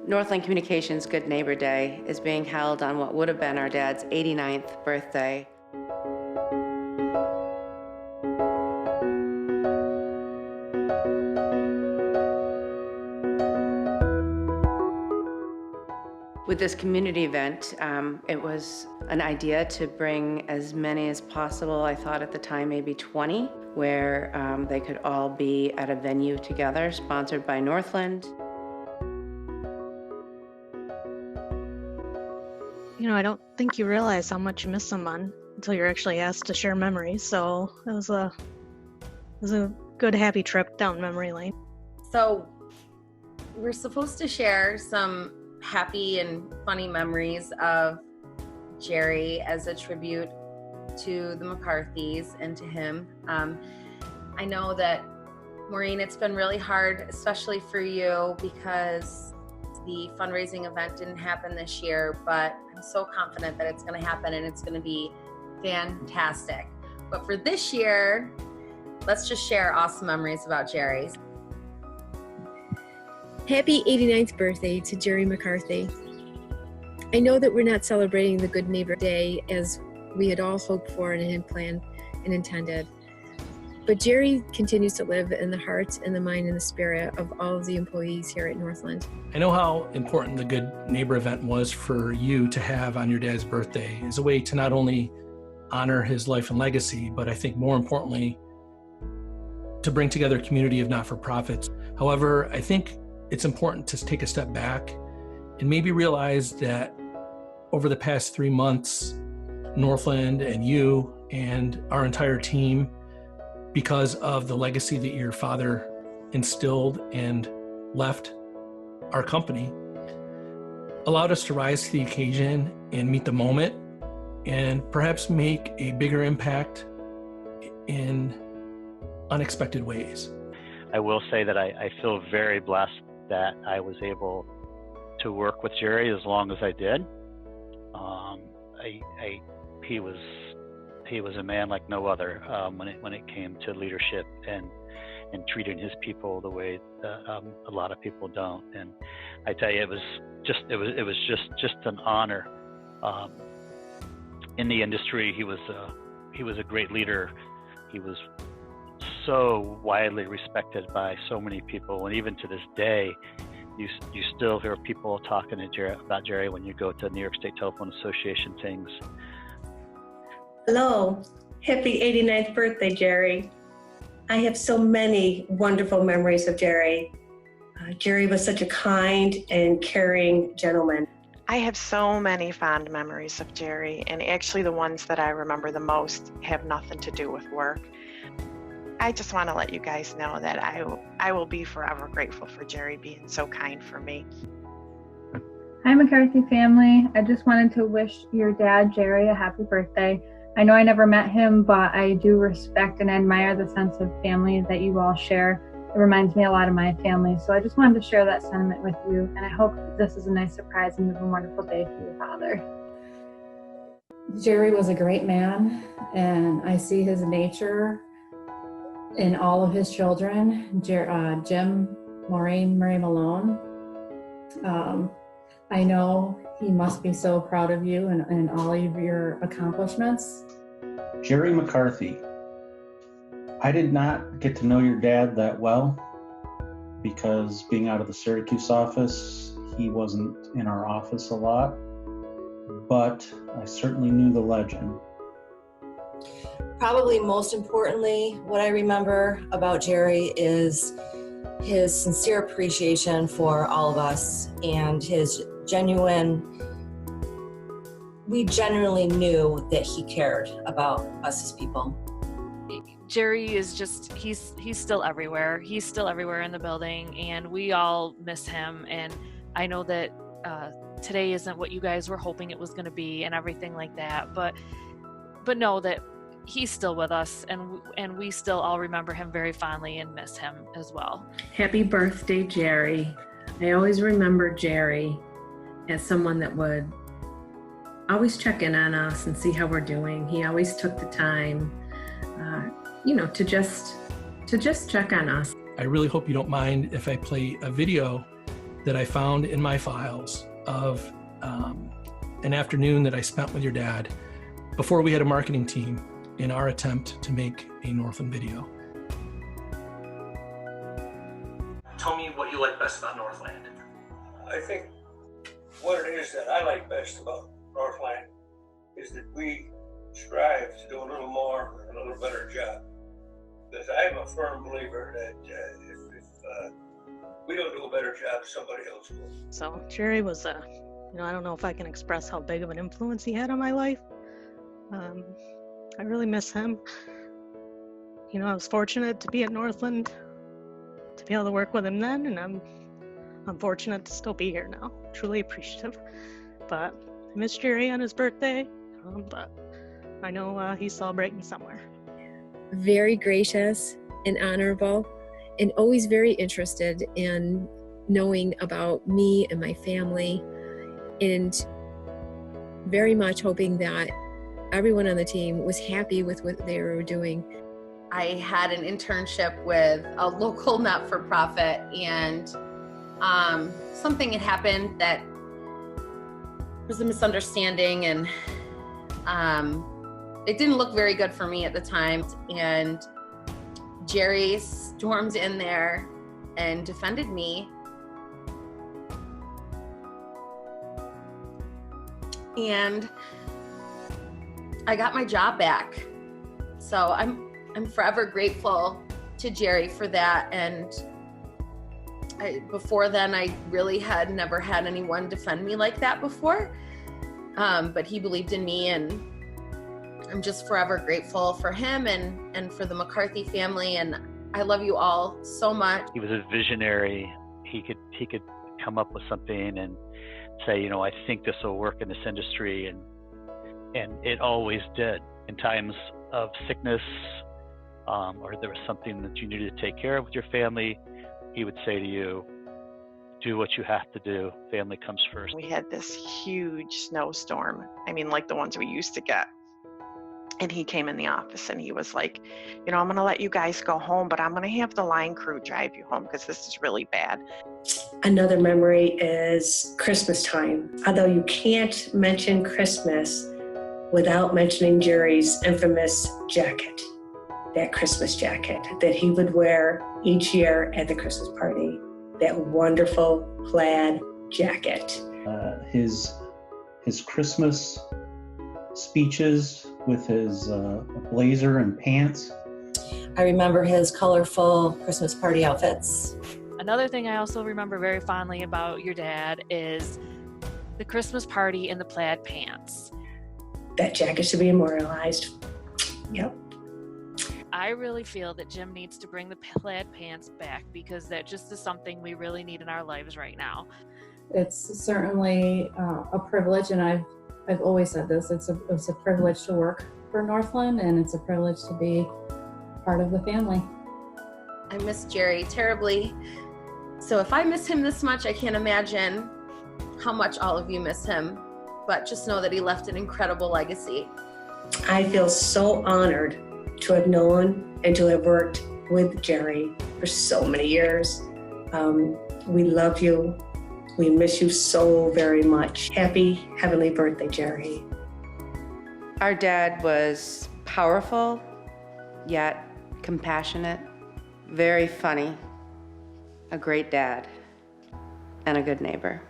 Northland Communications Good Neighbor Day is being held on what would have been our dad's 89th birthday. With this community event, it was an idea to bring as many as possible. I thought at the time maybe 20, where they could all be at a venue together, sponsored by Northland. You know, I don't think you realize how much you miss someone until you're actually asked to share memories. So it was a good, happy trip down memory lane. So we're supposed to share some happy and funny memories of Jerry as a tribute to the McCarthys and to him. I know that, Maureen, it's been really hard, especially for you, because the fundraising event didn't happen this year, but I'm so confident that it's going to happen and it's going to be fantastic. But for this year, let's just share awesome memories about Jerry. Happy 89th birthday to Jerry McCarthy. I know that we're not celebrating the Good Neighbor Day as we had all hoped for and had planned and intended, but Jerry continues to live in the heart and the mind and the spirit of all of the employees here at Northland. I know how important the Good Neighbor event was for you to have on your dad's birthday as a way to not only honor his life and legacy, but I think more importantly, to bring together a community of not-for-profits. However, I think it's important to take a step back and maybe realize that over the past 3 months, Northland and you and our entire team, because of the legacy that your father instilled and left our company, allowed us to rise to the occasion and meet the moment and perhaps make a bigger impact in unexpected ways. I will say that I feel very blessed that I was able to work with Jerry as long as I did. He was a man like no other when it came to leadership and treating his people the way that a lot of people don't. And I tell you, it was just an honor. In the industry, he was a great leader. He was so widely respected by so many people, and even to this day, you still hear people talking to about Jerry when you go to New York State Telephone Association things. Hello, happy 89th birthday, Jerry. I have so many wonderful memories of Jerry. Jerry was such a kind and caring gentleman. I have so many fond memories of Jerry, and actually the ones that I remember the most have nothing to do with work. I just want to let you guys know that I will be forever grateful for Jerry being so kind for me. Hi, McCarthy family. I just wanted to wish your dad, Jerry, a happy birthday. I know I never met him, but I do respect and admire the sense of family that you all share. It reminds me a lot of my family. So I just wanted to share that sentiment with you, and I hope this is a nice surprise and a wonderful day for your father. Jerry was a great man, and I see his nature in all of his children, Jim, Maureen, Mary Malone. I know he must be so proud of you and all of your accomplishments. Jerry McCarthy. I did not get to know your dad that well because being out of the Syracuse office, he wasn't in our office a lot, but I certainly knew the legend. Probably most importantly, what I remember about Jerry is his sincere appreciation for all of us and his we genuinely knew that he cared about us as people. Jerry is just, he's still everywhere. He's still everywhere in the building, and we all miss him. And I know that today isn't what you guys were hoping it was going to be and everything like that, but know that he's still with us, and we still all remember him very fondly and miss him as well. Happy birthday, Jerry. I always remember Jerry as someone that would always check in on us and see how we're doing. He always took the time, to just check on us. I really hope you don't mind if I play a video that I found in my files of an afternoon that I spent with your dad before we had a marketing team in our attempt to make a Northland video. Tell me what you like best about Northland. I think what it is that I like best about Northland is that we strive to do a little more and a little better job. Because I'm a firm believer that if we don't do a better job, somebody else will. So Jerry was I don't know if I can express how big of an influence he had on my life. I really miss him. I was fortunate to be at Northland, to be able to work with him then, and I'm fortunate to still be here now. Truly appreciative. But I miss Jerry on his birthday, but I know he's celebrating somewhere. Very gracious and honorable, and always very interested in knowing about me and my family, and very much hoping that everyone on the team was happy with what they were doing. I had an internship with a local not-for-profit, and something had happened that was a misunderstanding, and it didn't look very good for me at the time. And Jerry stormed in there and defended me. And I got my job back. So I'm forever grateful to Jerry for that. And before then, I really had never had anyone defend me like that before. But he believed in me, and I'm just forever grateful for him and for the McCarthy family. And I love you all so much. He was a visionary. He could come up with something and say, I think this will work in this industry, and it always did. In times of sickness, or there was something that you needed to take care of with your family, he would say to you, do what you have to do. Family comes first. We had this huge snowstorm. Like the ones we used to get. And he came in the office and he was like, I'm going to let you guys go home, but I'm going to have the line crew drive you home because this is really bad. Another memory is Christmas time. Although you can't mention Christmas without mentioning Jerry's infamous jacket, that Christmas jacket that he would wear each year at the Christmas party, that wonderful plaid jacket. His Christmas speeches with his blazer and pants. I remember his colorful Christmas party outfits. Another thing I also remember very fondly about your dad is the Christmas party in the plaid pants. That jacket should be immortalized. Yep. I really feel that Jim needs to bring the plaid pants back, because that just is something we really need in our lives right now. It's certainly a privilege, and I've always said this, it's a privilege to work for Northland, and it's a privilege to be part of the family. I miss Jerry terribly. So if I miss him this much, I can't imagine how much all of you miss him. But just know that he left an incredible legacy. I feel so honored to have known and to have worked with Jerry for so many years. We love you. We miss you so very much. Happy heavenly birthday, Jerry. Our dad was powerful, yet compassionate, very funny, a great dad, and a good neighbor.